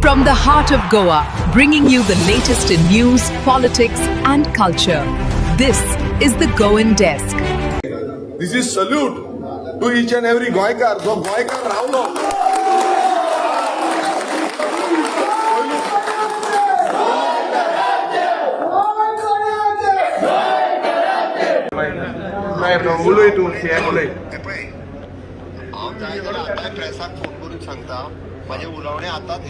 From the heart of Goa, bringing you the latest in news, politics, and culture. This is the Goan Desk. This is salute to each and every Goikar. So Goikar Rauno. प्रेसाक phone करून सांगता माझे उलोवणे आताच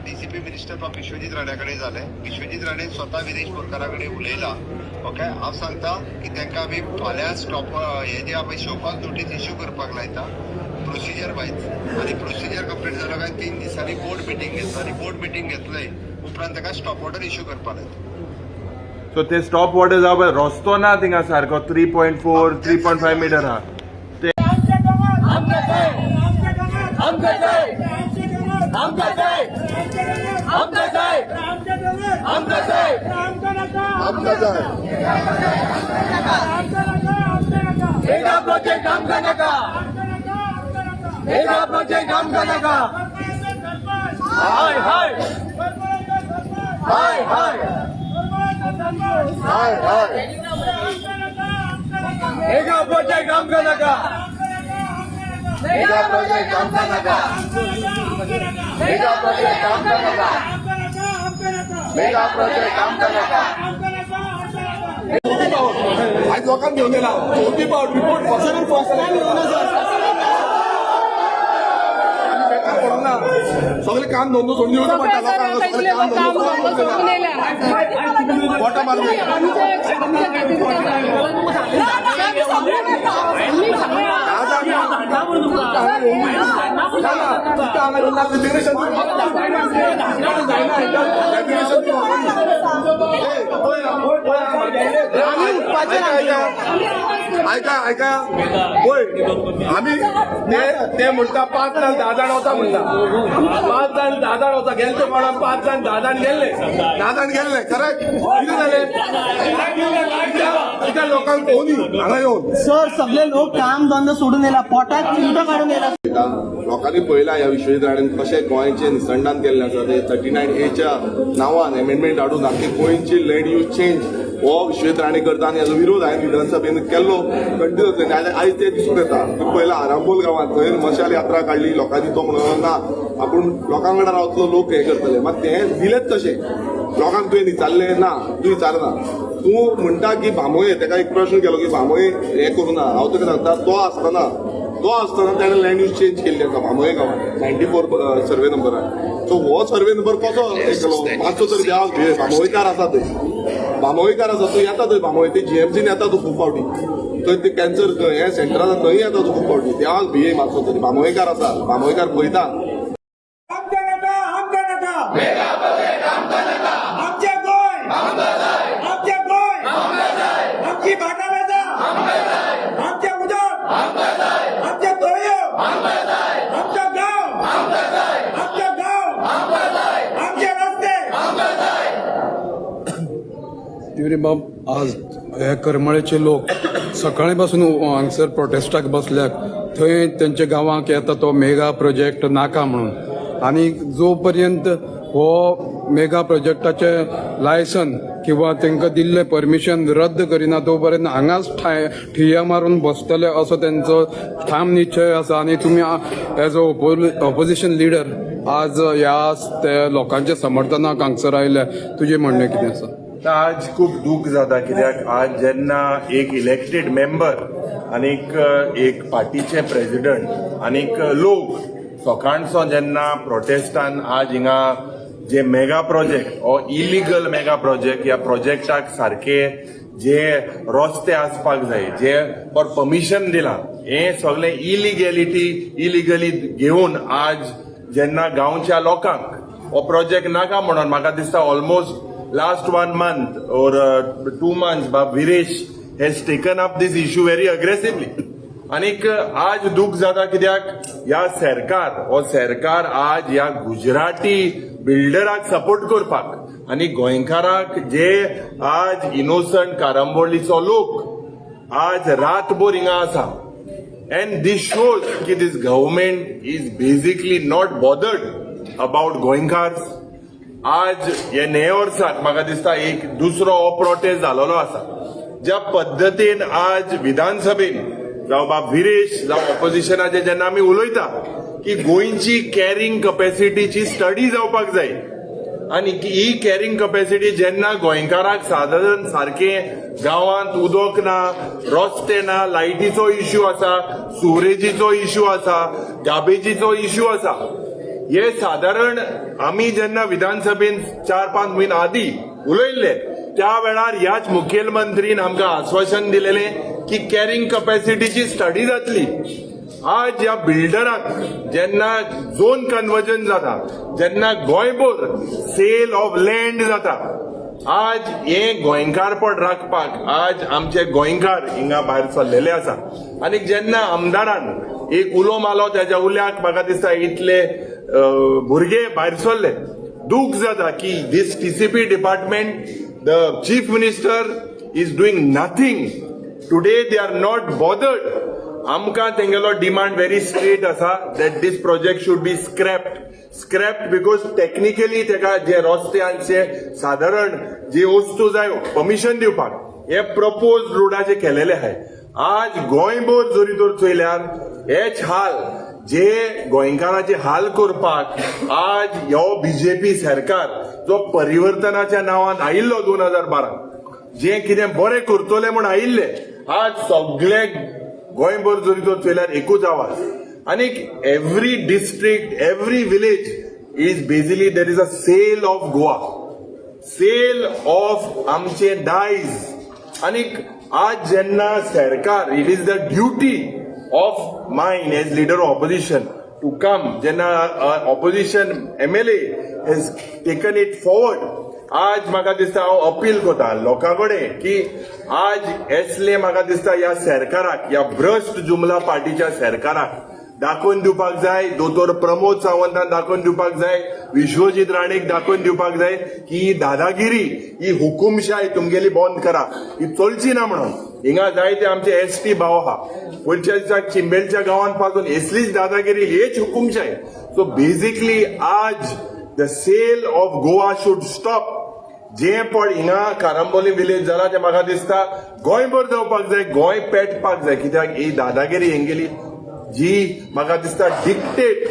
DCP minister of Vishwajit राण्याकडे झाले. विश्वजीत राणे स्वतः विदेश सरकाराकडे उलयला. ओके, हांव सांगता की तांकां आमी फाल्यां स्टॉप हे जे आमी शोकॉज नोटीस इश्यू करपाक लायता प्रोसिजर वायज, आनी प्रोसिजर कंप्लीट जालो काय 3 दिसांनी बोर्ड मिटींग घेतला आनी बोर्ड मिटींग घेतले उपरांत ताका स्टॉप ऑर्डर इश्यू करपाक लायता. सो ते स्टॉप ऑर्डर जावं रस्तो ना थिंगा सारको 3.4 3.5 मीटर हा मेगा प्रोजेक्ट आमका नका, मेगा प्रोजेक्ट आमका नका. हाय हाय हाय हाय हाय हाय मेगा प्रोजेक्ट आमका नका, मेगा प्रोजेक्ट आमका नका, मेगा प्रोजेक्ट आमका नका, मेगा प्रोजेक्ट आमका नका. आज लोकांना घेऊन गेला चौथी पावट रिपोर्ट फसवून सगळे काम धंदो सोडून येऊन मोठा मारून ऐका ऐका होय आम्ही ते म्हणता 5 जण 10 जण होता म्हणता 5 जण 10 जण होता गेलते म्हणून 5 जण 10 जण गेले 10 जण गेले करेक्ट किती झाले इथं लोकांना कोणी हांगा येऊन सर सगळे लोक काम धंदो सोडून येला पोटात चिंता काढून येला. लोकांनी पळयला ह्या विश्वजीत राणेन कशें गोंयचे निसंधान केल्लें आसा ते 39A नांवान एमेंडमेंट हाडून आख्खी गोंयची लँड यूज चेंज हो विश्वजीत राणे करता आनी हेजो विरोध हांवें विधानसभेन केल्लो कंटिन्यू जातले. आयज ते दिसून येता पयला आरांबोल गांवांत थंय मशाल यात्रा काडली लोकांनी तो म्हणून ना आपूण लोकां वांगडा रावतलो लोक हें करतले मात तें दिलेंच तशें लोकांक तुवें विचारलें ना तूं विचारना. तूं म्हणटा की भामोये ताका एक प्रश्न केलो की भामोये हें करूं ना हांव तुका सांगता तो आसतना ताणें लँड यूज चेंज केल्ली आसा भामोये गांवांत 94 सर्वे नंबरान. सो हो सर्वे नंबर कसो हे केलो मातसो तरी देवाक भिये भामोयकार आसा थंय भामोयकार आसा तूं येता थंय भामोय ते जीएमसीन येता तूं खूब फावटी थंय ते कॅन्सर हें सेंटर आसा थंय येता तूं खूब फावटी देवाक भिये मातसो तरी भामोयकार आसा भामोयकार पळयता. बाब आज हे करमळेचे लोक सकाळी पासून हांगसर प्रोटेस्टाक बसल्यात. थंय तेंच्या गांवांक येता तो मेगा प्रोजेक्ट नाका म्हणून आनी जो पर्यंत हो मेगा प्रोजेक्टाचे लायसन किंवा तांकां दिल्ले परमिशन रद्द करिना तो पर्यंत हांगाच ठिय्या मारून बसतले असो तेंचो ठाम निश्चय आसा. आनी तुमी एज अ ऑपोजिशन लिडर आज ह्या ते लोकांच्या समर्थनाक हांगसर आयले तुजें म्हणणें कितें आसा? आज खूप दुःख जाता कित्याक आज जेन्ना एक इलेक्टेड मेंबर आनीक एक पार्टीचे प्रेसिडेंट आनीक लोक सकाळचो जेन्ना प्रोटेस्टान आज हिंगा जे मेगा प्रोजेक्ट ओ इलिगल मेगा प्रोजेक्ट ह्या प्रोजेक्टाक सारखे जे रस्ते आसपाक जाय जे फॉर परमिशन दिला हे सगळे इलिगली घेवन आज जेन्ना गांवच्या लोकांक हो प्रोजेक्ट नाका म्हणून म्हाका दिसता almost last 1 month or 2 months Bab Viresh has taken up this issue very aggressively. Anik आज दुख जाता कित्याक ह्या सरकार आज ह्या गुजराती बिल्डराक सपोर्ट करपाक आनी गोंयकाराक जे आज इनोसंट कारांबोळीचो लोक आज रातभर हिंगा आसा. And this shows that this government is basically not bothered about गोंयकार्स. आज हे नये वर्साक म्हाका दिसता एक दुसरो हो प्रोटेस्ट जालोलो आसा. ज्या पद्दतीन आज विधानसभेन जावं बाब विरेश जावं ऑपोजिशनाचे जेन्ना आमी उलयता की गोंयची कॅरिंग कॅपॅसिटीची स्टडी जावपाक जाय आनी ही कॅरिंग कॅपॅसिटी जेन्ना गोंयकाराक सादारण सारखे गांवांत उदक ना, रस्ते ना, लायटीचो इश्यू आसा, सुवरेजीचो इश्यू आसा, गार्बेजीचो इश्यू आसा, हे सादारण आमी जेन्ना विधानसभेन 4-5 म्हयने आदीं उलयल्ले त्या वेळार ह्याच मुखेलमंत्रीन आमकां आश्वासन दिलेलें की कॅरिंग कॅपॅसिटीची स्टडी जातली. आज ह्या बिल्डराक जेन्ना झोन कन्वर्जन जाता, जेन्ना गोंयभर सेल ऑफ लँड जाता, आज हे गोंयकारपण राखपाक आज आमचे गोंयकार हिंगा भायर सरलेले आसा. आनी जेन्ना आमदारान एक उलो मारलो त्याच्या उल्याक म्हाका दिसता इतले भुरगे भायर सरले. दूख जाता की this TCP department, the chief minister is doing nothing. Today they are not bothered. आमकां तेंगेलो डिमांड व्हेरी स्ट्रेट आसा that this project should be scrapped because technically तेका जे रस्त्यांचे सादारण जी वस्तू जाय परमिशन दिवपाक हे प्रपोज रोडाचे केलेले आहाय. आज गोंयभर जरी तर चोयल्यार हेच हाल जे गोंयकाराचे हाल करपाक आज ह्यो बीजेपी सरकार जो परिवर्तनाच्या नांवान आयिल्लो 2012 जे कितें बरें करतले म्हूण आयिल्ले, आज सगळे गोंयभर जरी तर चोयल्यार एकूच आवाज. आनी every district, every village is basically there is a sale of Goa, sale of आमचे डायज. आनी आज जेन्ना सरकार, it is the duty of mine as leader of opposition to come, जेन्ना opposition MLA has taken it forward. आज म्हाका दिसता हांव अपील करता लोकां कडेन की आज एसले म्हाका दिसता ह्या सरकाराक, ह्या भ्रश्ट जुमला पार्टीच्या सरकाराक दाखोवन दिवपाक जाय, दोतोर प्रमोद सावंतान दाखोवन दिवपाक जाय, विश्वजीत राणेक दाखोवन दिवपाक जाय की ही दादागिरी, ही हुकुमशाही तुमगेली बंद करा, ही चलची ना म्हणून. हिंगा जायते आमचे ST भाव आहा, पयलीच्या दिसाक चिंबेलच्या गांवांत पासून असलीच दादागिरी, हेच हुकुमशाही. सो बेसिकली आज the sale of Goa should stop. जे पण हिंगा कारांबोली विलेज जाला ते म्हाका दिसता गोंयभर जावपाक जाय, गोंय पेटपाक जाय. कित्याक ही दादागिरी हेंगेली जी म्हाका दिसता डिक्टेट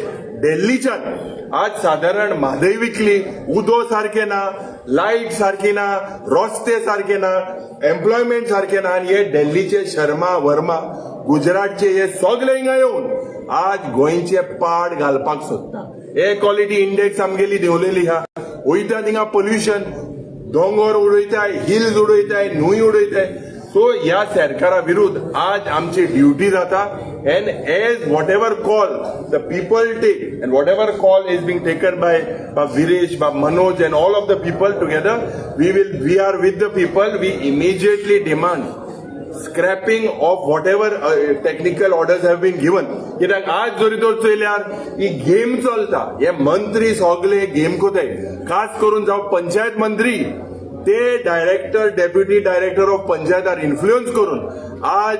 दिल्लीच्यान आज सादारण म्हादय उदो सारखे ना, लाईट सारखी ना, रस्ते सारखे ना, एम्प्लॉयमेंट सारखे ना. आनी हे दिल्लीचे शर्मा वर्मा, गुजरातचे हे सगळे हिंगा येवन आज गोंयचे पाड घालपाक सोदता. एअर क्वॉलिटी इंडेक्स आमगेली देंवलेली हा. वयता थिंगा पोल्युशन, दोंगर उडयताय, हिल्स उडयताय, न्हूय उडयताय. सो ह्या सरकारा विरुद्ध आज आमची ड्युटी जाता. And as whatever call the people take, and whatever call is being taken by Viresh, by Manoj and all of the people together, we are with the people. We immediately demand scrapping of whatever technical orders have been given. कित्याक आज जरी तर चोयल्यार ही game चलता, हे मंत्री सगळे game कोताय. खास करून जावं पंचायत मंत्री ते डायरेक्टर, डेप्युटी डायरेक्टर ऑफ पंचायतार इन्फ्लुअन्स करून आज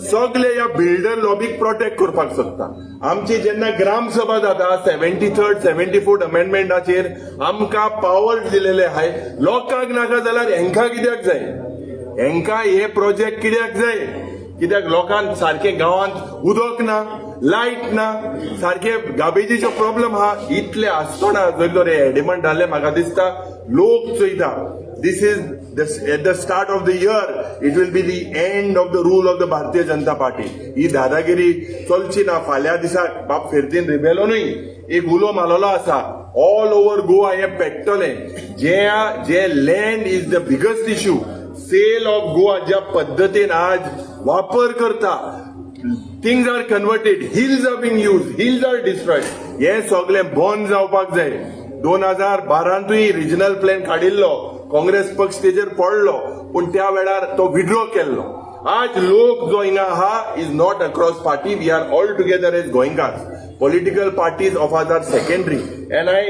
सगळे ह्या बिल्डर लॉबीक प्रोटेक्ट करपाक सोदता. आमची जेन्ना ग्रामसभा जाता 73rd 74th अमेंडमेंटाचेर आमकां पावर दिलेले आहाय. लोकांक नाका जाल्यार हेंकां कित्याक जाय? हेंकां हे प्रोजेक्ट कित्याक जाय? कित्याक लोकांक सारखे गांवांत उदक ना, लायट ना, सारखे गार्बेजीचो प्रॉब्लेम आहा. इतले आसतना जर तर हे एडिमंट जाल्ले म्हाका दिसता लोक Choyta. This is at the start of the year, it will be the end of the rule of the Bharatiya Janata Party. ही दादागिरी चलची ना. फाल्यां दिसाक बाप फेरतीन रिबेलोनूय एक उलो मारलेलो आसा, ऑल ओव्हर गोवा हे पेट्टले. जे land is the biggest issue. Sale of Goa ज्या पद्दतीन आज वापर करता, things are converted, hills are being use, hills are destroyed. हे सगळे बंद जावपाक जाय. 2012 रिजनल प्लॅन काडिल्लो, काँग्रेस पक्ष तेजेर पडलो, पूण त्या वेळार तो विड्रॉ केल्लो. आज लोक जो हिंगा आहा is not across party. We are all together as गोंयकार्स. Political parties of are secondary. And I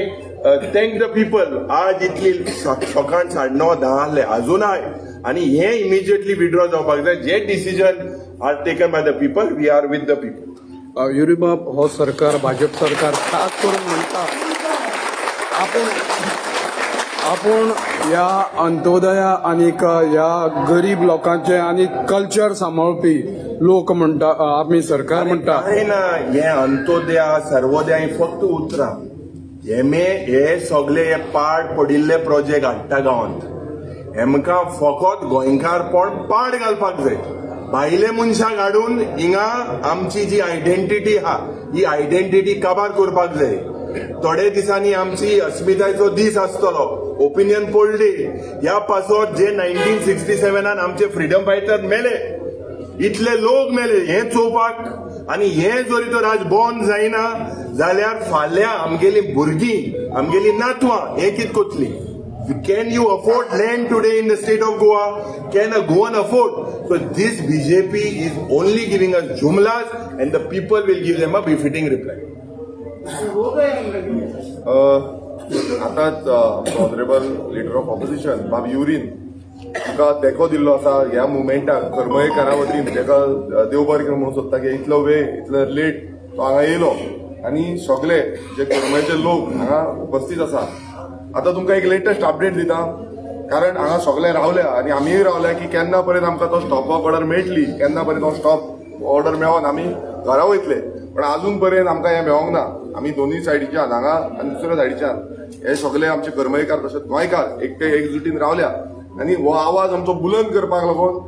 thank the people. आज इतली सकाळ 9:30 जाले अजून आहे आणि हे इमिजिएटली विड्रॉ जावपाक जाय. जे decision are taken by the people, we are with the people. युरी बाब हो सरकार, भाजप सरकार खास करून म्हणटा आपण ह्या अंत्योदया आनीक ह्या गरीब लोकांचे आणि कल्चर सांबाळपी लोक म्हणटा, आमी सरकार म्हणटा काय ना, हे अंत्योदया सर्वोदया ही फक्त उतरां. हे सगळे हे पाड पडिल्ले प्रोजेक्ट हाडटा गांवांत. हेमकां फकत गोंयकारपण पाड घालपाक जाय. भायले मनशाक हाडून हिंगा आमची जी आयडेंटिटी आहा ही आयडेंटिटी काबार करपाक जाय. थोडे दिसांनी आमची अस्मितायेचो दीस आसतलो, ओपिनियन पोल डे. ह्या पासत जे 1967 आमचे फ्रीडम फायटर मेले, इतले लोक मेले हे चोवपाक, आनी हे जरी तो राज बॉर्न जायना जाल्यार फाल्यां आमगेली भुरगीं, आमगेली नातवां हे कितें कोतली? Can you afford land today in the state of Goa? Can a Goan afford? So this BJP is only giving us jumlas and the people will give them a befitting reply. आताच honourable leader of opposition बाब urine तुका तेको दिल्लो आसा ह्या मुवमेंटाक करमयेकारा वतीन. तेका देव बरें करूं म्हणून सोदता की इतलो वेळ इतलो लेट तो हांगा येयलो आनी सगळे जे करमयेचे लोक हांगा उपस्थित आसा. आता तुमकां एक लेटेस्ट अपडेट दिता, कारण हांगा सगळे रावल्या आनी आमीय रावल्या की केन्ना पर्यंत आमकां तो स्टॉप वर्क ऑर्डर मेळटली, केन्ना पर्यंत तो स्टॉप ऑर्डर मेळोन आमी घरा वयतले. पण अजून पर्यंत आमकां हें मेळोंक ना. आमी दोनूय सायडीच्यान हांगा आनी दुसऱ्या सायडीच्यान हे सगळे आमचे करमयेकार तशेंच गोंयकार एकटे एकजुटीन रावल्या आनी हो आवाज आमचो बुलंद करपाक लागून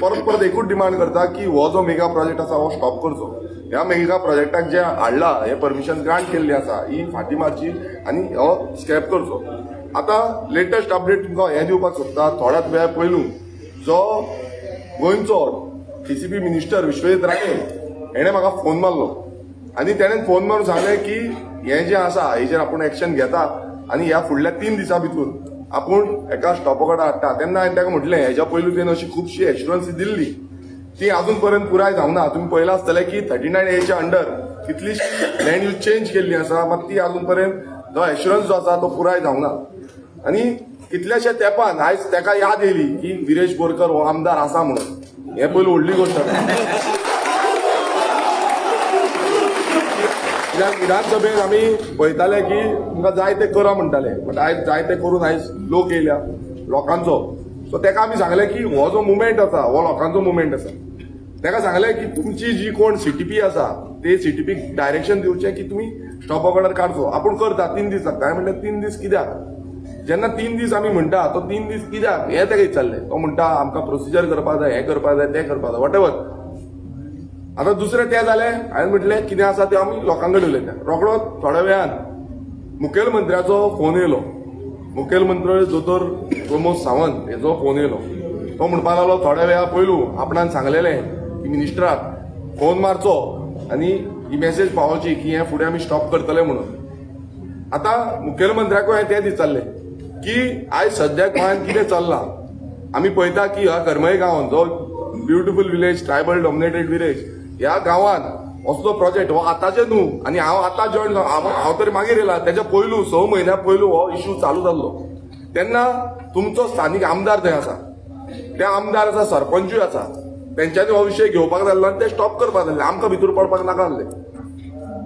परत परत एकूच डिमांड करता की हो जो मेगा प्रोजेक्ट आसा हो स्टॉप करचो. ह्या मेगा प्रोजेक्टाक जे हाडला हे परमिशन ग्रांट केल्ली आसा ही फाटीं मारची आनी हो स्क्रॅप करचो. आता लेटेस्ट अपडेट तुमकां हें दिवपाक सोदता. थोड्याच वेळा पयलू जो गोंयचो TCP मिनिस्टर विश्वजीत राणे हेणे म्हाका फोन मारलो आनी तेणें फोन मारून सांगलें की हें जें आसा हेजेर आपूण एक्शन घेता आनी ह्या फुडल्या 3 दिसां भितर आपूण एका स्टॉप वर्क ऑर्डर हाडटा. तेन्ना हांवें ताका म्हटलें हेज्या पयलू तेणें अशी खुबशी एश्युरन्स दिल्ली ती अजून पर्यंत पुराय जावना. तुम्ही पळयलां आसतलें की 39A अंडर कितलीशी लँड यूज चेंज केल्ली आसा, मात ती अजून पर्यंत जो एश्युरन्स जो आसा तो पुराय जावना. आनी कितल्याशे तेंपान आयज तेका याद येयली की विरेश बोरकर हो आमदार आसा म्हणून. हे पयली व्हडली गोश्ट. विधानसभेत आमी पळयताले की तुमकां जाय ते करा म्हणटाले, बट आयज जाय ते करून आयज लोक येयल्या लोकांचो. सो तेका आमी सांगलें की हो जो मुवमेंट आसा हो लोकांचो मुवमेंट आसा. तेका सांगलें की तुमची जी कोण CTP आसा ते CTPक डायरेक्शन दिवचें की तुमी स्टॉप वर्क ऑर्डर काडचो. आपूण करता 3 दीस लागता. हांवें म्हणलें 3 दीस कित्याक? जेन्ना 3 दीस आमी म्हणटा तो 3 दीस कित्याक हें तेका विचारलें. तो म्हणटा आमकां प्रोसिजर करपाक जाय, हें करपाक जाय, तें करपाक जाय, वॉटेवर. आतां दुसरें तें जालें. हांवें म्हटलें कितें आसा तें आमी लोकां कडेन उलयता. रोखडोच थोड्या वेळान मुखेलमंत्र्याचो फोन येयलो. मुखेलमंत्री दोतोर प्रमोद सावंत हेजो फोन येयलो. तो म्हणपाक लागलो थोड्या वेळा पयलू आपणान सांगलेलें की मिनिस्टराक फोन मारचो आनी ही मेसेज पावोवची की हें फुडें आमी स्टॉप करतले म्हणून. आतां मुखेलमंत्र्याकूय हांवें तें दिसतालें की आयज सद्याक गोंयांत कितें चल्लां. आमी पळयता की ह्या करमय गांवांत जो beautiful village, tribal dominated village, ह्या गांवांत असलो प्रोजेक्ट हो आतांचे न्हू आनी हांव आतां जॉयन हांव तरी मागीर येयला. तेच्या पयलू 6 म्हयन्या पयलू हो इश्यू चालू जाल्लो. तेन्ना तुमचो स्थानीक आमदार थंय आसा, ते आमदार आसा, सरपंचूय आसा, तेंच्यांनी हो विशय घेवपाक जाल्लो आनी ते स्टॉप करपाक जाल्ले. आमकां भितर पडपाक नाका आसलें.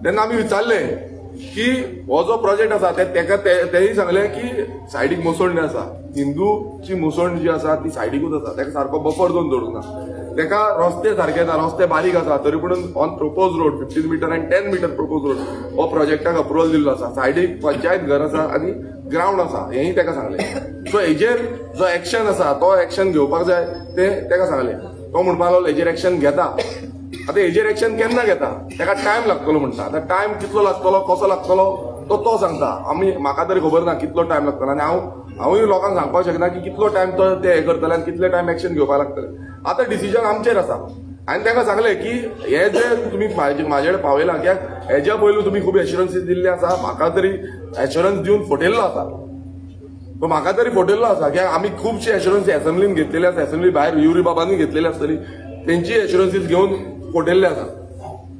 तेन्ना आमी विचारलें की हो जो प्रोजेक्ट आसा तेका तेंय सांगलें की सायडीक मुसोंड आसा, हिंदूची मुसोंड जी आसा ती सायडीकूच आसा, तेका सारको बफर झोन दवरूंक ना. तेका रस्ते सारके ना, रस्ते बारीक आसा, तरी पूण ऑन प्रोपोज रोड 15 मीटर आनी 10 मीटर प्रोपोज रोड हो प्रोजेक्टाक अप्रुवल दिल्लो आसा. सायडीक पंचायत घर आसा आनी ग्राउंड आसा, हेंय तेका सांगलें. सो हेजेर जो एक्शन आसा तो एक्शन घेवपाक जाय तें तेका सांगलें. तो म्हणपाक लागलो हेजेर एक्शन घेता. आतां हेजेर एक्शन केन्ना घेता तेका टायम लागतलो म्हणटा. आतां टायम कितलो लागतलो, कसो लागतलो तो सांगता. आमी म्हाका तरी खबर ना कितलो टायम लागतलो आनी हांवूय लोकांक सांगपाक शकना की कितलो टायम तो ते हें करतले आनी कितले टायम एक्शन घेवपाक लागतले. आतां डिसिजन आमचेर आसा. हांवें ताका सांगलें की हे जे तुमी म्हाजे कडेन पावयलां कित्याक हेज्या पयलू तुमी खूब एश्युरन्सीस दिल्ले आसा. म्हाका तरी एश्युरन्स दिवन फटयल्लो आसा. तो म्हाका तरी फटयल्लो आसा कित्याक आमी खुबशे एश्युरन्स एसेंब्लीन घेतलेले आसा. एसेंब्ली भायर युरी बाबांनी घेतलेली आसतली, तेंची एश्युरन्सीस घेवन फटयल्ले आसा.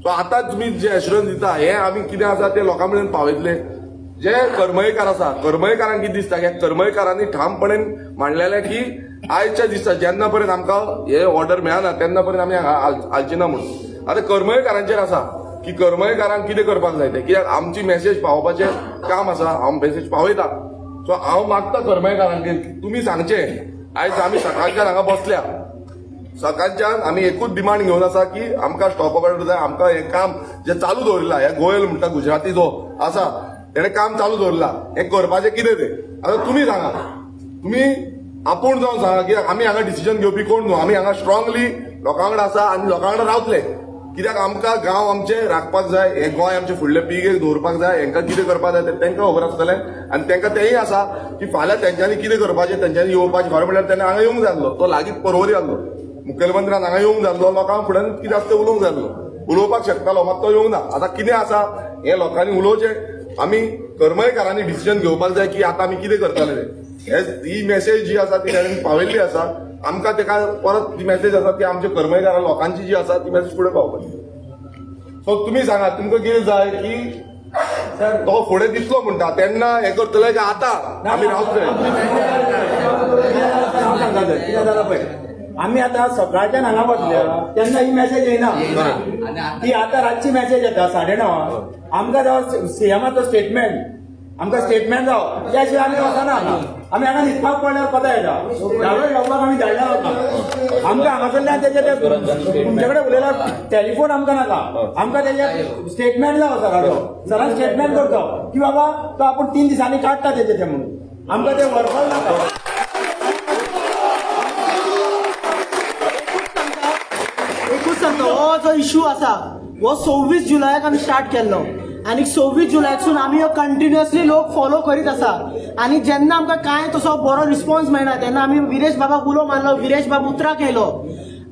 सो आतां तुमी जे एश्युरन्स दिता हे आमी कितें आसा ते लोकां मेरेन पावयतले. जे करमयेकार आसा करमयेकारांक कितें दिसता की करमयेकारांनी ठामपणान मांडलेलें की आयच्या दिसा जेन्ना पर्यंत आमकां हे ऑर्डर मेळना तेन्ना पर्यंत आमी हालची ना म्हणून. आतां करमयेकारांचेर आसा की करमयकारांक कितें करपाक जाय तें, कित्याक आमची मेसेज पावोवपाचें काम आसा, हांव मेसेज पावयता. सो हांव मागता करमयकारांक तुमी सांगचें. आयज आमी सकाळच्यान हांगा बसल्या, सकाळच्यान आमी एकूच डिमांड घेवन आसा की आमकां स्टॉप ऑर्डर जाय, आमकां हें काम जें चालू दवरलां, हे गोयल म्हणटा गुजराती जो आसा तेणें काम चालू दवरलां, हें करपाचें कितें तें. आतां तुमी सांगा, तुमी आपूण जावन सांगा की आमी हांगा डिसिजन घेवपी कोण न्हू, आमी हांगा स्ट्रॉंगली लोकां कडेन आसा आनी लोकां कडेन रावतले. कित्याक आमकां गांव आमचे राखपाक जाय, हे गोंय आमचे फुडले पिळगेक दवरपाक जाय, हांकां कितें करपाक जाय तें तांकां खबर आसतलें. आनी तांकां तेंय आसा की फाल्यां तेंच्यांनी कितें करपाचें, तेंच्यांनी येवपाचें. खरें म्हणल्यार तेणें हांगा येवंक जाय आसलो, तो लागींच परवरी आसलो, मुखेलमंत्र्यान हांगा येवंक जाय आसलो, लोकांक फुड्यान कितें आसता तें उलोवंक जाय आसलो, उलोवपाक शकतालो, मात तो येवंक ना. आतां कितें आसा हें लोकांनी उलोवचें. आमी करमयकारांनी डिसिजन घेवपाक जाय की आतां आमी कितें करतले तें. ही मेसेज जी आसा ती ताणें पावयल्ली आसा. आमकां तेका परत ती मेसेज आसा ती आमच्या करमयकारां लोकांची जी आसा ती मेसेज फुडें पावपाची. सो तुमी सांगात तुमकां कितें जाय की तो फुडें दिसलो म्हणटा तेन्ना हें करतले काय आतां आमी रावतले. कितें जालां पळय, आमी आतां सकाळच्यान हांगा बसल्या तेन्ना ही मेसेज येयना, ती आतां रातची मेसेज येता 9:30. आमकां जावं सीएमाचो स्टेटमेंट, आमकां स्टेटमेंट जावं त्या शिवाय आमी वचना. आमी हांगा न्हिदपाक पडल्यार कोता येता, धाडो येवपाक आमी धाडला वता. आमकां हांगासरल्यान तेजे तुमचे कडेन उलयला टॅलिफोन आमकां नाका, आमकां तेजे स्टेटमेंट जावं सराचो. सरान स्टेटमेंट करता की बाबा तो आपूण 3 दिसांनी काडटा तेजे म्हणून. आमकां ते वर्बल नाका. एकूच सांगता, हो जो इश्यू आसा हो 26 जुलयाक आमी स्टार्ट केल्लो आनी 26 जुलयाकसून आमी हो कंटिन्युअसली लोक फॉलो करीत आसा. आनी जेन्ना आमकां कांय तसो बरो रिस्पॉन्स मेळना तेन्ना आमी विरेश बाबाक उलो मारलो, विरेश बाब उतराक येयलो.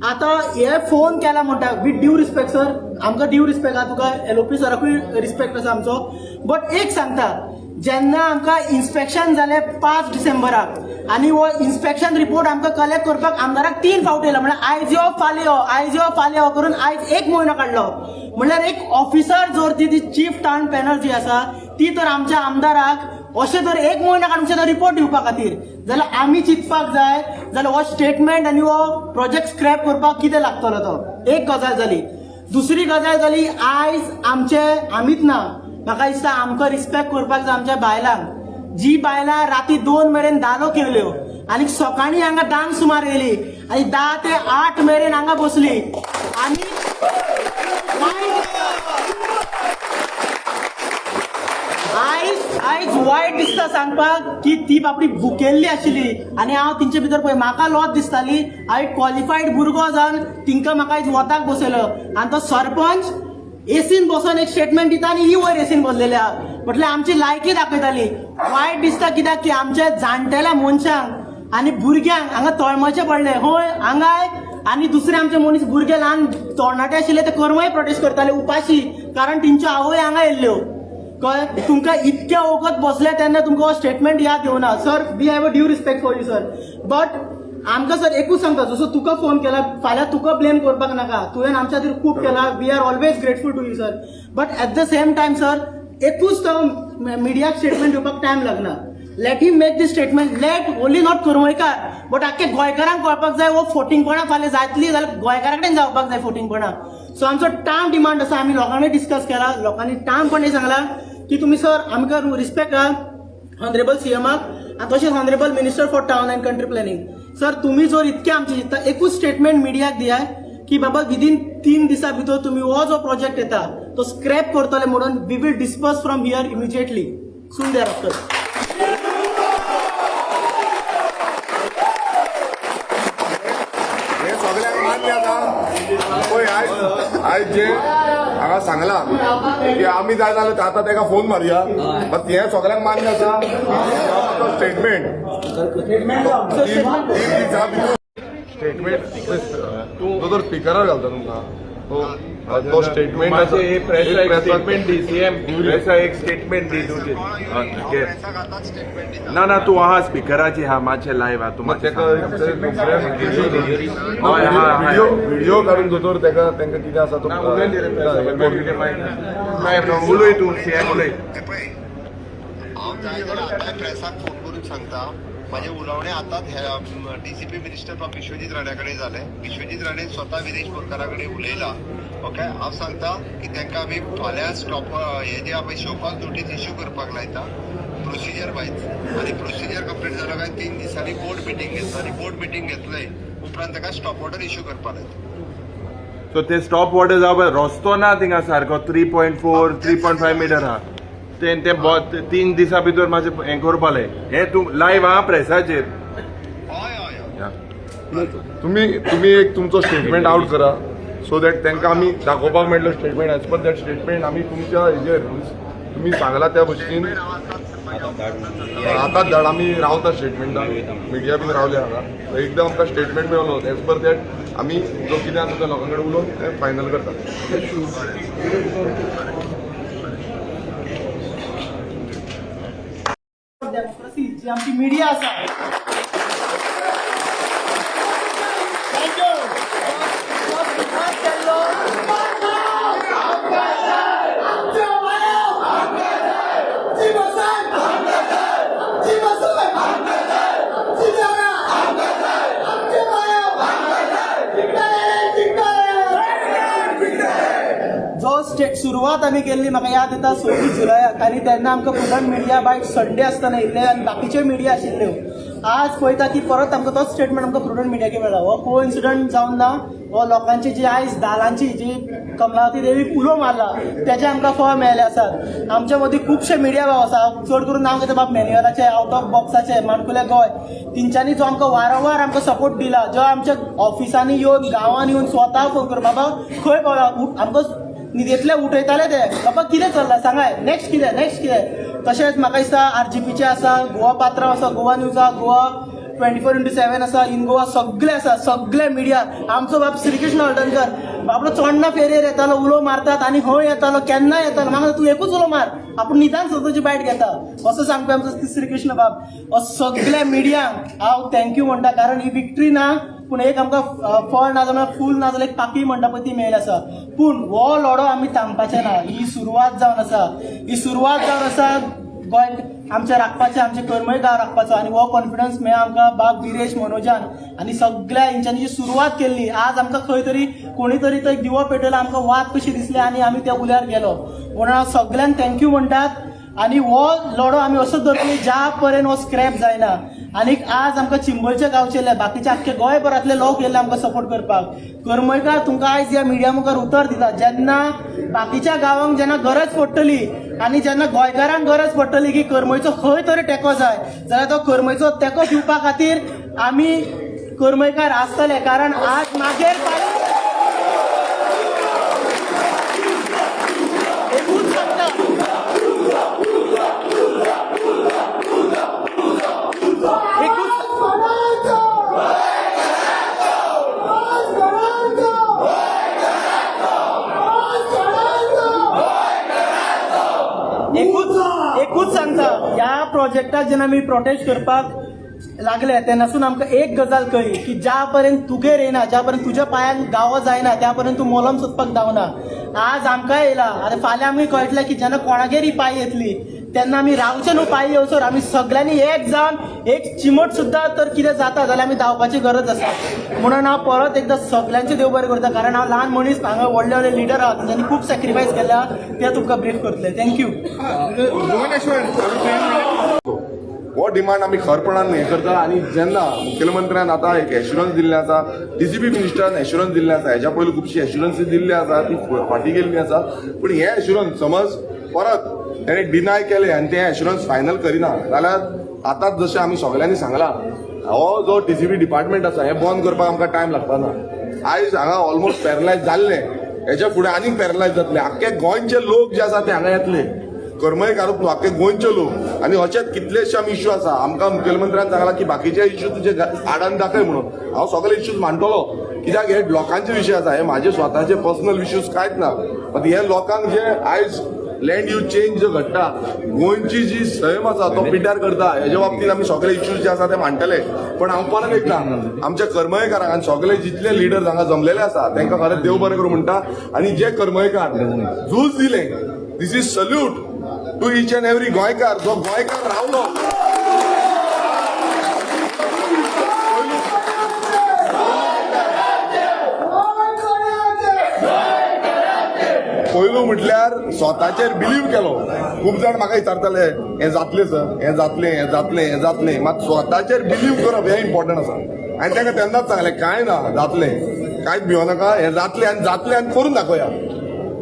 आतां हे फोन केला म्हणटा विथ ड्यू रिस्पेक्ट सर, आमकां ड्यू रिस्पेक्ट आहा, तुका एलओपी सराकूय रिस्पेक्ट आसा आमचो. बट एक सांगता, जेन्ना आमकां इन्स्पेक्शन जालें 5 डिसेंबराक आनी हो इन्स्पेक्शन रिपोर्ट आमकां कलेक्ट करपाक आमदाराक 3 फावट येयला. म्हळ्यार आयज यो फाल्यां यो, आयज यो फाल्यां यो करून आयज 1 म्हयनो काडलो. म्हळ्यार एक ऑफिसर जर ती चीफ टाउन पॅनल जी आसा ती तर आमच्या आमदाराक अशें जर 1 म्हयनो काडून रिपोर्ट दिवपा खातीर, जाल्यार आमी चिंतपाक जाय जाल्यार हो स्टेटमेंट आनी हो प्रोजेक्ट स्क्रॅप करपाक कितें लागतलो तो. एक गजाल जाली. दुसरी गजाल जाली, आयज आमचे आमीच ना, म्हाका दिसता आमकां रिस्पेक्ट करपाक जाय आमच्या बायलांक. जी बायलां राती 2 मेरेन धालो केल्यो आनी सकाळीं हांगा डांग सुमार येयली आनी 10 ते 8 मेरेन हांगा बसली. आनी आयज वायट दिसता सांगपाक की ती बाबडी भुकेल्ली आशिल्ली आनी हांव तेंचे भितर पळय म्हाका लॉज दिसताली. हांव एक क्वॉलिफायड भुरगो जावन तिंका म्हाका आयज वताक बसयलो आनी तो सरपंच एसीन बसून एक स्टेटमेंट दिता आनी ही वयर एसीन बसलेली आहा. म्हटल्यार आमची लायकी दाखयताली. वायट दिसता कित्याक की आमच्या जाणटेल्या मनशांक आनी भुरग्यांक हांगा तळमळचें पडलें. होय हांगाय आनी दुसरे आमचे मनीस भुरगे ल्हान तरणाटे आशिल्ले ते करमय प्रोटेस्ट करताले उपाशी, कारण तेंच्यो आवय हांगा येयल्ल्यो. कळ्ळें, तुमकां इतके वखत बसले तेन्ना तुमकां हो स्टेटमेंट याद येवना. Sir we have a due respect for you sir, but आमकां सर एकूच सांगता, जसो तुका फोन केला फाल्यां तुका ब्लेम करपाक नाका, तुवें आमच्या खातीर खूब केला, we are always grateful to you sir. But at the same time sir एकूच तो मिडियाक स्टेटमेंट दिवपाक टायम लागना. Let him make this statement, let only not करमयकार बट आख्खे गोंयकारांक कळपाक जाय हो फोटिंगपणां फाल्यां जातली जाल्यार गोंयकारा कडेन जावपाक जाय फोटिंगपणां. सो आमचो टायम डिमांड आसा, आमी लोकांनी डिस्कस केला, लोकांनी टायमपणे सांगला की तुमी सर आमकां रिस्पेक्ट आहा ऑनरेबल सीएमाक आनी तशेंच honourable minister for town end country planning. Sir तुमी जर इतके आमचे चिंतता एकूच स्टेटमेंट मिडियाक दियाय की बाबा विदीन 3 दिसां भितर तुमी हो जो प्रोजेक्ट येता तो स्क्रॅप करतले म्हणून we will disperse from here immediately soon thereafter. हे सगळ्यांक मान्य आसा पळय. आयज जे हांगा सांगला की आमी जाय जाल्यार आतां ताका फोन मारया, बट हे सगळ्यांक मान्य आसा स्टेटमेंट तो जर स्पिकरार घालता तुमकां तो स्टेटमेंट स्टेटमेंट दी सीएम एक स्टेटमेंट दी तुझे ना ना तू आहा स्पिकराची हा मातशें लायव्ह हा तू व्हिडिओ काडून दोतोर ताका तांकां कितें आसा तो उलय तू सीएम उलय. हांव जाय जाल्यार आतां प्रेसाक फोन करून सांगता माझे उलोवणे आताच डीसीपी मिनिस्टर फ्रॉम विश्वजीत राण्याकडे झाले. विश्वजीत राणे स्वतः विदेश सरकाराकडे उलयला. ओके, हांव सांगता की तांकां आमी फाल्यां स्टॉप हे जे आमी शोकॉज नोटीस इश्यू करपाक लायता प्रोसिजर वायज, आणि प्रोसिजर कंप्लीट जालो काय 3 दिसांनी बोर्ड मिटींग घेतला, आणि बोर्ड मिटींग घेतले उपरांत ताका स्टॉप ऑर्डर इश्यू करपाक लायता. सो ते स्टॉप वॉटर जावं रस्तो ना थिंगा सारको 3.4 3.5 मीटर हा ते 3 दिसा भितर माझे हें करपाले. हे तूं लायव्ह हा प्रेसाचेर. हय हय हय. तुम्ही एक तुमचो स्टेटमेंट आउट करा सो दॅट तांकां आमी दाखोवपाक मेळटलो statement. As per that statement आमी तुमच्या हेजेर तुम्ही सांगला त्या भशेन आतांच धाड. आमी रावता स्टेटमेंटाक, मिडिया बीन रावले हांगा. एकदम आमकां स्टेटमेंट मेळलो. एज पर दॅट आमी जो कितें आसा त्या लोकां कडेन उलोवन तें फायनल करता. डेमोक्रेसी जी आमची मिडिया आसा सुरवात आमी केल्ली म्हाका याद येता 26 जुलयाक, आनी तेन्ना आमकां प्रुडंट मिडिया बायट संडे आसतना येयल्ले आनी बाकीचे मिडिया आशिल्ल्यो. आज पळयता की परत आमकां तोच स्टेटमेंट आमकां प्रुडंट मिडियाक मेळ्ळा. हो कोइन्सिडंट जावन ना, हो लोकांची जी आयज दालांची जी कमलावती देवीक उलो मारला तेजे आमकां फळ मेळ्ळे आसात. आमच्या मदीं खुबशे मिडिया भाव आसा. चड करून नांव घेता बाब मॅन्युअलाचे, आउट ऑफ बॉक्साचे, माणकुले गोंय, तेंच्यांनी जो आमकां वारंवार आमकां सपोर्ट दिला, जो आमच्या ऑफिसांनी येवन गांवांनी येवन स्वता फोन करून बाबा खंय पावला आमकां न्हिदेंतले उठयताले ते बाबा कितें चल्लां सांगाय, नेक्स्ट कितें. तशेंच म्हाका दिसता आरजीपीचे आसा, गोवा पात्र आसा, गोवा न्यूज आसा, गोवा 24/7 आसा, इन गोवा सगळे आसा. सगळे मिडिया आमचो बाब श्रीकृष्ण हळदणकर बाबलो चोडणा फेरयेर येतालो, उलो मारतात आनी खंय येतालो केन्ना येतालो. म्हाका तूं एकूच उलो मार, आपूण निदान स्वताची बायट घेता असो सांगपी आमचो श्रीकृष्ण बाब. हो सगळ्या मिडियांक हांव थँक्यू म्हणटा, कारण ही विक्ट्री ना पूण एक आमकां फळ ना जाल्यार फूल ना जाल्यार एक पाकी म्हणटा पळय ती मेळ्ळी आसा. पूण हो लढो आमी थांबपाचे ना. ही सुरवात जावन आसा गोंय आमचे राखपाचे, आमचे करमय गांव राखपाचो. आनी हो कॉन्फिडन्स मेळ्ळा आमकां बाब विरेश मनोजान आनी सगळ्या हेंच्यांनी जी सुरवात केल्ली. आज आमकां खंय तरी कोणी तरी तो एक दिवो पेटयलो, आमकां वाद कशी दिसले आनी आमी त्या उल्यार गेलो. म्हणून हांव सगळ्यांक थँक्यू म्हणटात. आनी हो लढो आमी असो धरतली ज्या पर्यंत हो स्क्रॅप जायना. आनीक आज आमकां चिंबळचे गांवचे बाकीचे आख्खे गोंयभरांतले लोक येयले आमकां सपोर्ट करपाक. करमयकार तुमकां आयज ह्या मिडिया मुखार उतर दिता. जेन्ना बाकीच्या गांवांक जेन्ना गरज पडटली आनी जेन्ना गोंयकारांक गरज पडटली की करमयचो खंय तरी तेंको जाय, जाल्यार तो करमयचो तेंको दिवपा खातीर आमी करमयकार आसतले. कारण आज मागीर एकूच सांगता, ह्या प्रोजेक्टाक जेन्ना आमी प्रोटेस्ट करपाक लागले तेन्नासून आमकां एक गजाल कळ्ळी की ज्या पर्यंत तुगेर येना, ज्या पर्यंत तुज्या पांयांक गावो जायना त्या पर्यंत तूं मोलम सोदपाक धांवना. आज आमकां येयला आनी फाल्यां आमी कळटलें की जेन्ना कोणागेर ही पाळी येतली तेन्ना आमी रावचे न्हू पाळी येवसर. आमी सगळ्यांनी एक जावन एक चिमट सुद्दां तर कितें जाता जाल्यार आमी धांवपाची गरज आसा. म्हणून हांव परत एकदां सगळ्यांचे देव बरें करता. कारण हांव ल्हान मनीस, हांगा व्हडले व्हडले लिडर आहात तांच्यांनी खूब सॅक्रिफायस केल्या, ते तुमकां ब्रीफ करतले. थँक्यू. हो डिमांड आमी खरपणान हें करता. आनी जेन्ना मुखेलमंत्र्यान आतां एक एश्युरन्स दिल्लें आसा, डीसीपी मिनिस्टरान एश्युरन्स दिल्लें आसा, हेच्या पयलीं खुबशी एश्युरन्सी दिल्ली आसा, ती फाटी गेल्ली आसा. पूण हे एश्युरन्स समज परत तेणें डिनाय केले आनी ते एश्युरन्स फायनल करिना जाल्यार आतांच जशें आमी सगळ्यांनी सांगला, हो जो टीसीपी डिपार्टमेंट आसा हें बंद करपाक आमकां टायम लागपाना. आयज हांगा ऑलमोस्ट पॅरलायज जाल्ले, हेच्या फुडें आनीक पॅरलायज जातले. आख्खे गोंयचे लोक जे आसा ते हांगा येतले, करमयकारूच न्हू आख्खे गोंयचे लोक. आनी अशेच कितलेशे आमी इश्यू आसा. आमकां मुखेलमंत्र्यान सांगला की बाकीचे इश्यू तुजे आडान दाखय म्हणून. हांव सगळे इश्यूज मांडटलो, कित्याक हे लोकांचे विशय आसा, हे म्हाजे स्वताचे पर्सनल इश्यूज कांयच ना. पण हे लोकांक जे आयज लँड यूज चेंज जो घडटा, गोंयची जी सैम आसा तो पिड्ड्यार करता, हेच्या बाबतींत आमी सगळे इश्यूज जे आसा ते मांडटले. पण हांव परत एकदा आमच्या करमयकारांक आनी सगळे जितले लिडर्स हांगा जमलेले आसा तांकां खरेंच देव बरें करूं म्हणटा. आनी जे करमयकार झूज दिले, this is salute to each and every गोंयकार जो गोंयकार रावलो. पयलू म्हटल्यार स्वताचेर बिलीव केलो. खूब जाण म्हाका विचारताले हें जातलें सर, हें जातलें, हें जातलें, हें जातलें. मात स्वताचेर बिलीव करप हें इम्पॉर्टंट आसा. आनी तांकां तेन्नाच सांगलें कांय ना, जातलें, कांयच भिवो नाका, हें जातलें आनी करून दाखोवया.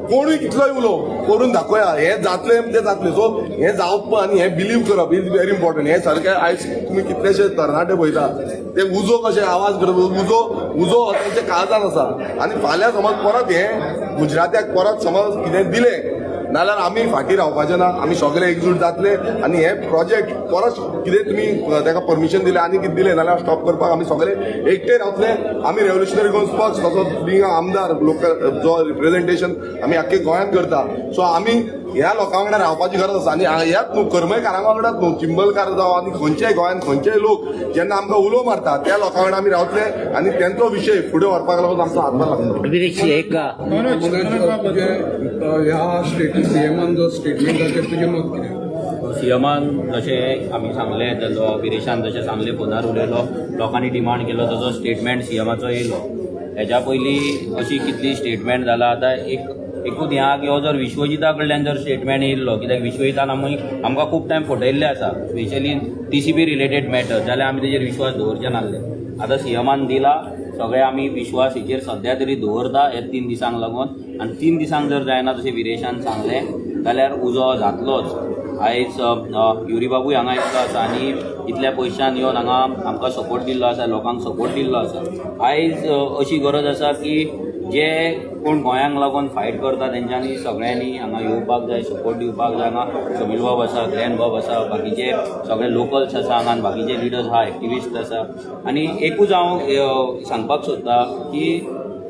कोणूय कितलोय उलो करून दाखोवया, हें जातलें म्हणजे जातलें. सो हें जावप आनी हें बिलीव करप इज व्हेरी इम्पॉर्टंट. हें सारकें आयज तुमी कितलेशे तरणाटे पळयता ते उजो कशे आवाज करप, उजो हो तेंच्या काळजांत आसा. आनी फाल्यां समज परत हें गुजरात्याक परत समज कितें दिलें नाल्यार आमी फाटीं रावपाचें ना. आमी सगळे एकजूट जातले आनी हे प्रोजेक्ट परत कितें तुमी ताका परमिशन दिलें आनी कितें दिलें नाल्यार स्टॉप करपाक आमी सगळे एकटे रावतले. आमी रेव्होल्युशनरी गोवन्स पक्ष तसो बिंग आमदार लोकल जो रिप्रेझेंटेशन आमी आख्खे गोंयांत करता. सो आमी ह्या लोकां वांगडा रावपाची गरज आसा. आनी ह्याच न्हू करमयकारां वांगडाच न्हू, चिंबलकार जावं आनी खंयच्याय गोंयांत खंयचेय लोक जेन्ना आमकां उलो मारता त्या लोकां वांगडा आमी रावतले आनी तेंचो विशय फुडें व्हरपाक लागून आमचो हातभार लागतलो. ह्या सीएमान जो स्टेटमेंट जाता तुजें मत कितें? सीएमान जशें आमी सांगलें तेजो विरेशान जशें सांगलें फोनार उलयलो, लोकांनी डिमांड केलो तसो स्टेटमेंट सीएमाचो येयलो. हेज्या पयलीं अशी कितली स्टेटमेंट जाला. आतां एकूच हें आहा की हो जर विश्वजिता कडल्यान जर स्टेटमेंट येयल्लो, कित्याक विश्वजितान आमकां खूब टायम फटयल्लें आसा स्पेशली TCP रिलेटेड मॅटर, जाल्यार आमी तेजेर विश्वास दवरचे नासले. आतां सीएमान दिला, सगळे आमी विश्वास हेचेर सद्या तरी दवरता हे 3 दिसांक लागून. आनी 3 दिसांक जर जायना जशें विरेशान सांगलें जाल्यार उजो जातलोच. आयज युरी बाबूय हांगा येयल्लो आसा आनी इतल्या पयशान येवन हांगा आमकां सपोर्ट दिल्लो आसा, लोकांक सपोर्ट दिल्लो आसा. आयज अशी गरज आसा की जे कोण गोंयांक लागून फायट करता तेंच्यांनी सगळ्यांनी हांगा येवपाक जाय, सपोर्ट दिवपाक जाय. हांगा समील बाब आसा, ग्लॅन बाब आसा, बाकीचे सगळे लोकल्स आसा हांगा, बाकीचे लिडर्स आहा, एक्टिविस्ट आसा. आनी एकूच हांव सांगपाक सोदतां की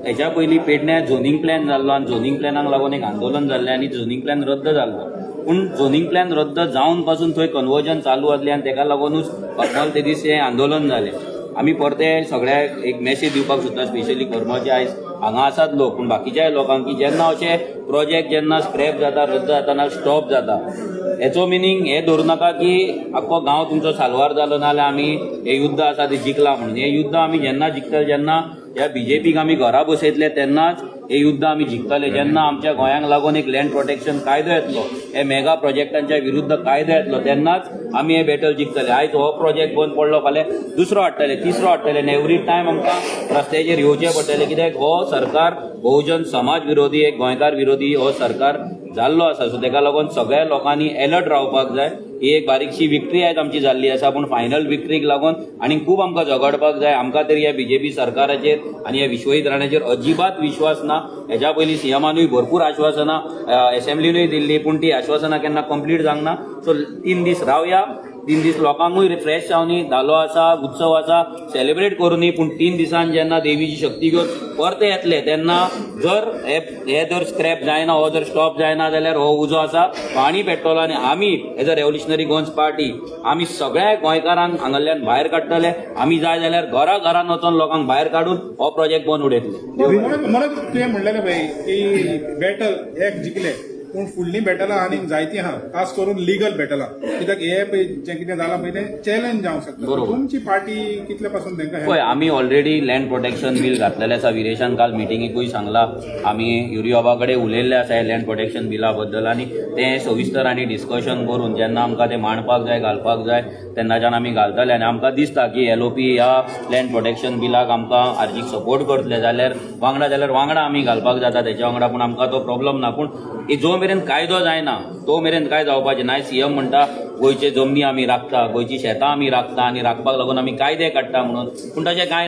हेच्या पयलीं पेडण्या झोनींग प्लॅन जाल्लो आनी झोनींग प्लॅनाक लागून एक आंदोलन जाल्लें आनी झोनींग प्लॅन रद्द जाल्लो. पूण झोनींग प्लॅन रद्द जावन पासून थंय कन्वर्जन चालू आसलें आनी तेका लागूनूच कर्मल ते दीस हें आंदोलन जालें. आमी परते सगळ्याक एक मेसेज दिवपाक सोदता, स्पेशली कर्मचे आयज हांगा आसात लोक, पूण बाकीच्याय लोकांक की जेन्ना अशे प्रोजेक्ट जेन्ना स्क्रॅप जाता, रद्द जाता ना स्टॉप जाता, हेचो मिनींग हें धरूं नाका की आख्खो गांव तुमचो साल्वार जालो नाल्यार आमी हें युद्ध आसा तें जिखला म्हणून. हें युद्ध आमी जेन्ना जिखतले, जेन्ना ह्या BJPक आमी घरा बसयतले तेन्नाच हे युद्ध आमी जिखतले. जेन्ना आमच्या गोंयांक लागून एक लँड प्रोटेक्शन कायदो येतलो, हे मेगा प्रोजेक्टांच्या विरुद्ध कायदो येतलो, तेन्नाच आमी हे बॅटल जिखतले. आयज हो प्रोजेक्ट बंद पडलो, फाल्यां दुसरो हाडटले, तिसरो हाडटले आनी एवरी टायम आमकां रस्त्याचेर येवचें पडटलें. कित्याक हो सरकार बहुजन समाज विरोधी, एक गोंयकार विरोधी हो सरकार जाल्लो आसा. सो तेका लागून सगळ्या लोकांनी अलर्ट रावपाक जाय. ही एक बारीकशी विक्ट्री आयज आमची जाल्ली आसा, पूण फायनल विक्ट्रीक लागून आनी खूब आमकां झगडपाक जाय. आमकां तरी ह्या BJP सरकाराचेर आनी ह्या विश्वजीत राणाचेर अजिबात विश्वास ना. हेच्या पयलीं सीएमानूय भरपूर आश्वासनां असेंब्लीनूय दिल्ली, पूण ती आश्वासनां केन्ना कंप्लीट जावंक ना. सो 3 दीस रावया, 3 दीस लोकांकूय रिफ्रेश जावनी, धालो आसा, उत्सव आसा, सेलिब्रेट करूनी. पूण 3 दिसान जेन्ना देवीची शक्ती घेवन परते येतले तेन्ना जर हे जर स्क्रॅप जायना, हो जर स्टॉप जायना जाल्यार हो उजो आसा पाणी पेट्टलो. आनी आमी as a revolutionary Goans party आमी सगळ्या गोंयकारांक हांगाल्यान भायर काडटले. आमी जाय जाल्यार घरान वचून लोकांक भायर काडून हो प्रोजेक्ट बंद उडयतले. म्हणून तुवें म्हणलेलें पळय की बॅटल एक जिखले, पूण फुडलीं बॅटलां आनीक जायतीं आहा, खास करून लिगल बॅटलां. कित्याक हे पळय जें कितें जालां पळय तें चॅलेंज जावंक शकता. तुमची पार्टी कितल्या पासून तेंकां पळय आमी ऑलरेडी लँड प्रोटेक्शन बील घातलेलें आसा. विरेशान काल मिटिंगेकूय सांगला, आमी युरी बाबा कडेन उलयल्ले आसा हे लँड प्रोटेक्शन बिला बद्दल आनी तें सविस्तर आनी डिस्कशन करून जेन्ना आमकां तें मांडपाक जाय, घालपाक जाय तेन्नाच्यान आमी घालतले. आनी आमकां दिसता की LOP ह्या लँड प्रोटेक्शन बिलाक आमकां आर्जीक सपोर्ट करतले जाल्यार वांगडा आमी घालपाक जाता तेच्या वांगडा. पूण आमकां तो प्रॉब्लम ना. पूण जो मेरेन कायदो जायना तो मेरेन काय जावपाचें ना. CM म्हणटा गोंयचे जमनी आमी राखता, गोंयची शेतां आमी राखता आनी राखपाक लागून आमी कायदे काडटा म्हणून, पूण तशें कांय